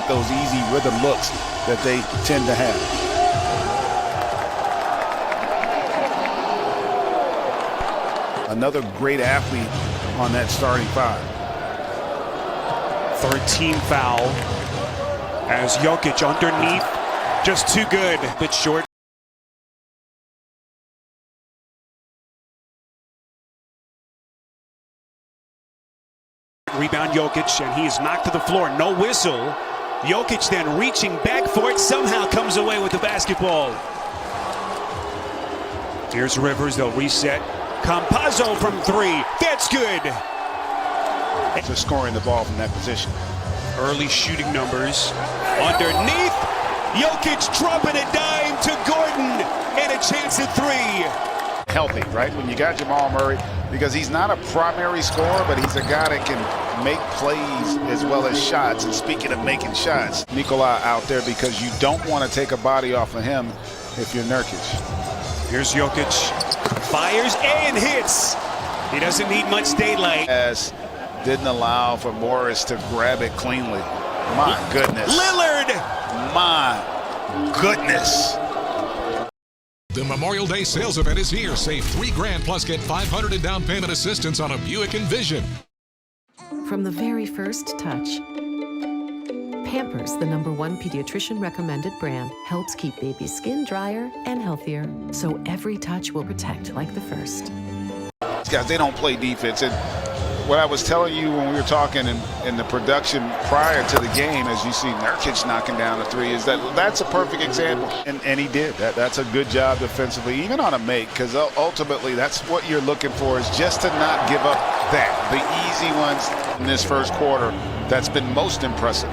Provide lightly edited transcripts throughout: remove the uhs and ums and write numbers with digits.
those easy rhythm looks that they tend to have. Another great athlete on that starting five. Third team foul as Jokic underneath, just too good, bit short. Rebound Jokic, and he is knocked to the floor, no whistle. Jokic then reaching back for it, somehow comes away with the basketball. Here's Rivers, they'll reset. Campazzo from three, that's good. Just scoring the ball from that position. Early shooting numbers. Underneath, Jokic dropping a dime to Gordon, and a chance at three. Healthy, right? When you got Jamal Murray, because he's not a primary scorer, but he's a guy that can make plays as well as shots. And speaking of making shots, Nikola out there because you don't want to take a body off of him if you're Nurkic. Here's Jokic, fires and hits. He doesn't need much daylight. As didn't allow for Morris to grab it cleanly. My goodness. Lillard! My goodness. The Memorial Day sales event is here. Save $3,000 plus get $500 in down payment assistance on a Buick Envision. From the very first touch, Pampers, the #1 pediatrician recommended brand, helps keep baby's skin drier and healthier, so every touch will protect like the first. These guys, they don't play defense. And what I was telling you when we were talking in the production prior to the game, as you see Nurkic knocking down a three, is that's a perfect example. And he did. That's a good job defensively, even on a make, because ultimately that's what you're looking for, is just to not give up the easy ones in this first quarter. That's been most impressive.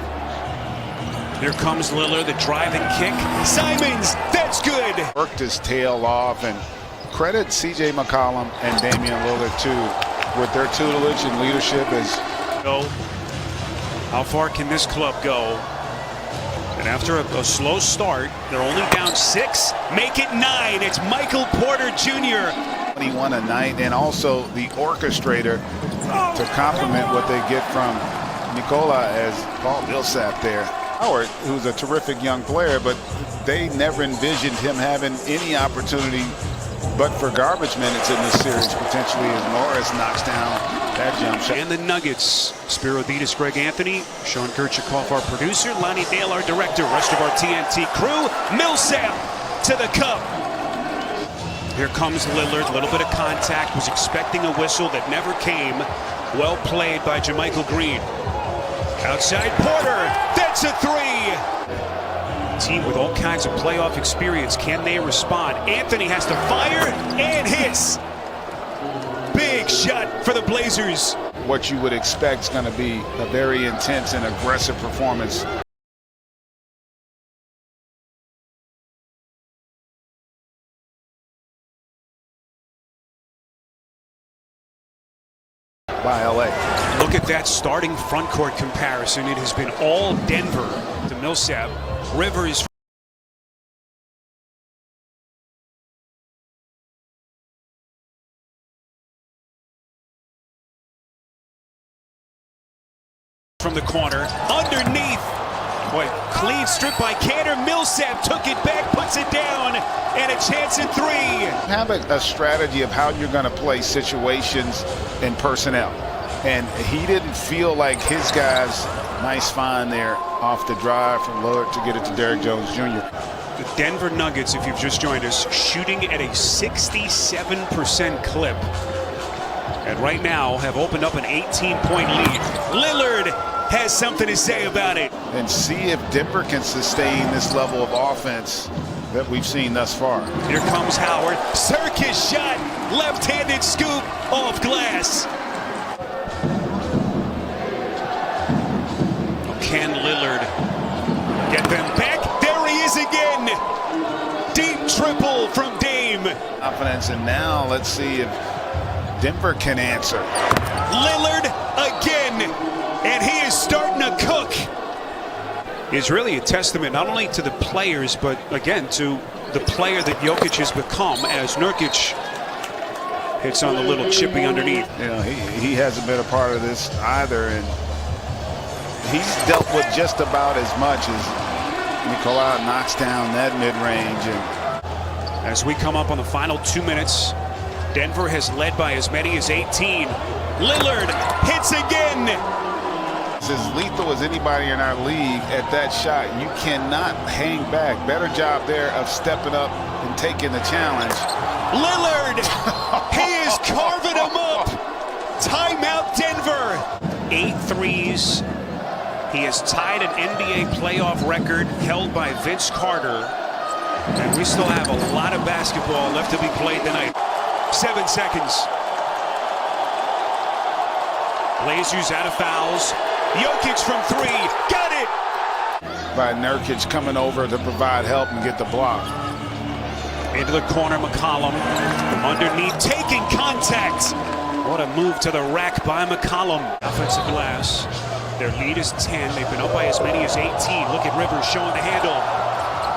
Here comes Lillard, the driving kick. Simons, that's good. Worked his tail off, and credit C.J. McCollum and Damian Lillard too, with their tutelage and leadership. How far can this club go? And after a slow start, they're only down 6. Make it 9. It's Michael Porter Jr. 21 a night, and also the orchestrator to complement what they get from Nikola as Paul Millsap there. Howard, who's a terrific young player, but they never envisioned him having any opportunity but for garbage minutes in this series, potentially, as Morris knocks down that jump shot. And the Nuggets, Spiro Ditas, Greg Anthony, Sean Kirchikoff, our producer, Lonnie Dale, our director, rest of our TNT crew. Millsap to the cup. Here comes Lillard, a little bit of contact, was expecting a whistle that never came. Well played by JaMychal Green. Outside Porter, that's a three. Team with all kinds of playoff experience, can they respond? Anthony has to fire and hits. Big shot for the Blazers. What you would expect is going to be a very intense and aggressive performance. By LA. Look at that starting front court comparison. It has been all Denver to Millsap. Rivers from the corner, underneath. Boy, clean strip by Cantor. Millsap took it back, puts it down, and a chance at three. Have a strategy of how you're going to play situations and personnel. And he didn't feel like his guys, nice find there off the drive from Lillard to get it to Derrick Jones Jr. The Denver Nuggets, if you've just joined us, shooting at a 67% clip. And right now have opened up an 18-point lead. Lillard has something to say about it. And see if Denver can sustain this level of offense that we've seen thus far. Here comes Howard. Circus shot. Left-handed scoop off glass. Can Lillard get them back? There he is again. Deep triple from Dame. Confidence, and now let's see if Denver can answer. Lillard again, and he is starting to cook. It's really a testament not only to the players, but again to the player that Jokic has become as Nurkic hits on the little chippy underneath. You know, he hasn't been a part of this either, and he's dealt with just about as much as Nicola knocks down that mid-range. And As we come up on the final 2 minutes, Denver has led by as many as 18. Lillard hits again. it's as lethal as anybody in our league at that shot. You cannot hang back. Better job there of stepping up and taking the challenge. Lillard, he is carving him up. Timeout Denver. 8 threes. He has tied an NBA playoff record held by Vince Carter. And we still have a lot of basketball left to be played tonight. 7 seconds. Blazers out of fouls. Jokic from 3. Got it! By Nurkic coming over to provide help and get the block. Into the corner, McCollum. Underneath, taking contact. What a move to the rack by McCollum. Offensive glass. Their lead is 10. They've been up by as many as 18. Look at Rivers showing the handle.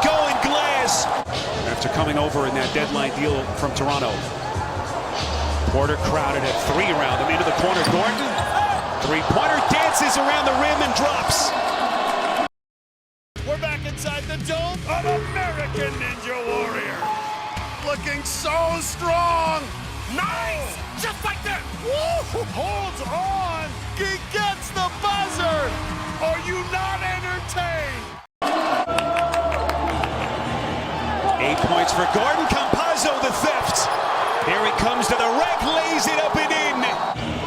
Going glass! After coming over in that deadline deal from Toronto. Porter crowded at 3 around him. Into the corner, Gordon. Three-pointer dances around the rim and drops. We're back inside the dome of American Ninja Warrior. Looking so strong. Nice! Just like that. Woo! Holds on. He gets the buzzer. Are you not entertained? 8 points for Gordon. Campazzo, the theft. Here he comes to the rack, lays it up and in.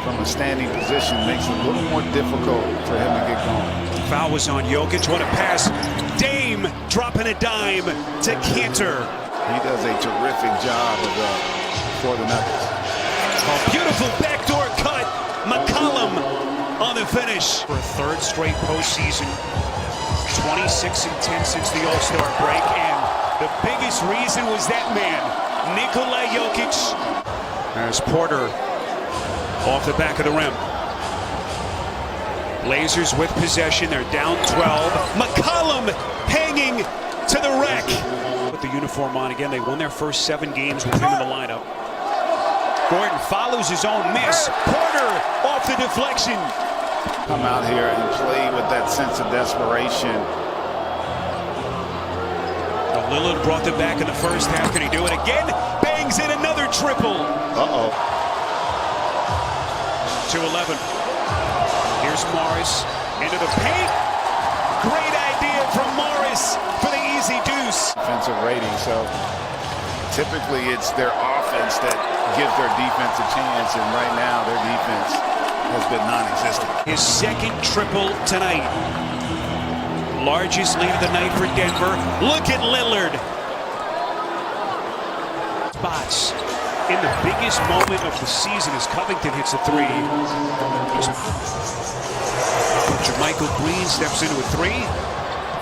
From a standing position makes it a little more difficult for him to get going. Foul was on Jokic. What a pass. Dame dropping a dime to Cantor. He does a terrific job of for the Nuggets. A beautiful backdoor cut. McCollum on the finish. For a third straight postseason. 26-10 since the All-Star break. And the biggest reason was that man, Nikola Jokic. As Porter off the back of the rim. Blazers with possession. They're down 12. McCollum hanging to the rack. Put the uniform on again. They won their first 7 games with him in the lineup. Gordon follows his own miss. Porter off the deflection. Come out here and play with that sense of desperation. Lillard brought them back in the first half. Can he do it again? Bangs in another triple. Uh-oh. 2-11. Here's Morris into the paint. Great idea from Morris for the easy deuce. Defensive rating, so typically it's their offense that gives their defense a chance, and right now their defense has been non-existent. His second triple tonight. Largest lead of the night for Denver. Look at Lillard. Spots in the biggest moment of the season as Covington hits a 3. Jermichael Green steps into a 3.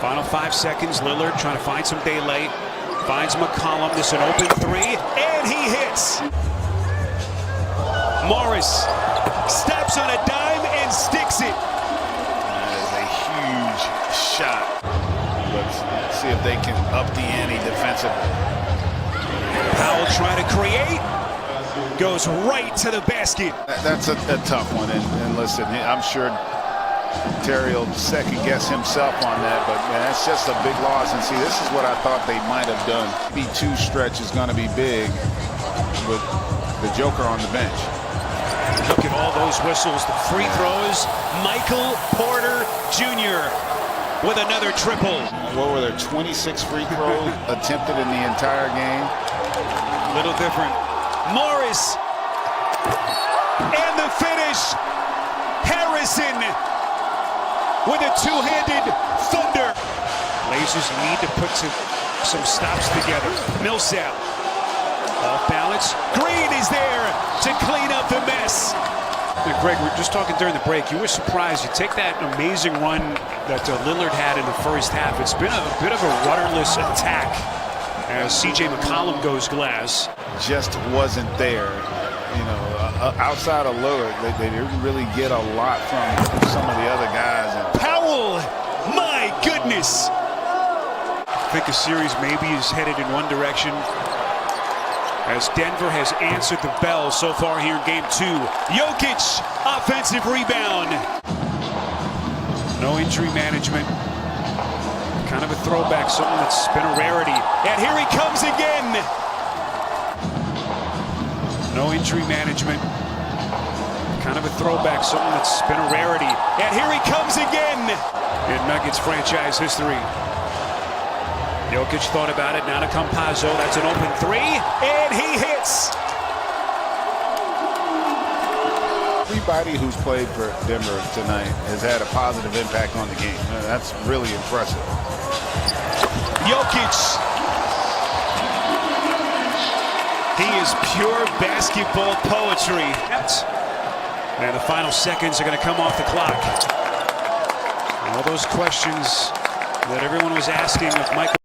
Final 5 seconds. Lillard trying to find some daylight. Finds McCollum. This is an open 3. And he hits. Morris steps on a dime and sticks it. That is a huge shot. Let's see if they can up the ante defensively. Powell trying to create. Goes right to the basket. That's a tough one, and listen, I'm sure Terry will second guess himself on that, but man, that's just a big loss. And see, this is what I thought they might have done. B2 stretch is going to be big with the Joker on the bench. Look at all those whistles, the free throws. Michael Porter Jr. with another triple. What were there, 26 free throws attempted in the entire game? Little different. Morris. And the finish. Harrison with a two-handed thunder. Blazers need to put some stops together. Millsap. Off balance. Green is there to clean up the mess. Greg, we were just talking during the break. You were surprised. You take that amazing run that Lillard had in the first half. It's been a bit of a rudderless attack as C.J. McCollum goes glass. Just wasn't there. You know, outside of Lillard, they didn't really get a lot from some of the other guys. Powell, my goodness. I think the series maybe is headed in one direction, as Denver has answered the bell so far here in Game 2. Jokic, offensive rebound. No injury management. Kind of a throwback, something that's been a rarity. And here he comes again. No injury management. Kind of a throwback, something that's been a rarity. And here he comes again in Nuggets franchise history. Jokic thought about it. Now to Campazzo. That's an open three. And he hits. Everybody who's played for Denver tonight has had a positive impact on the game. That's really impressive. Jokic. He is pure basketball poetry. And the final seconds are going to come off the clock. All those questions that everyone was asking of Michael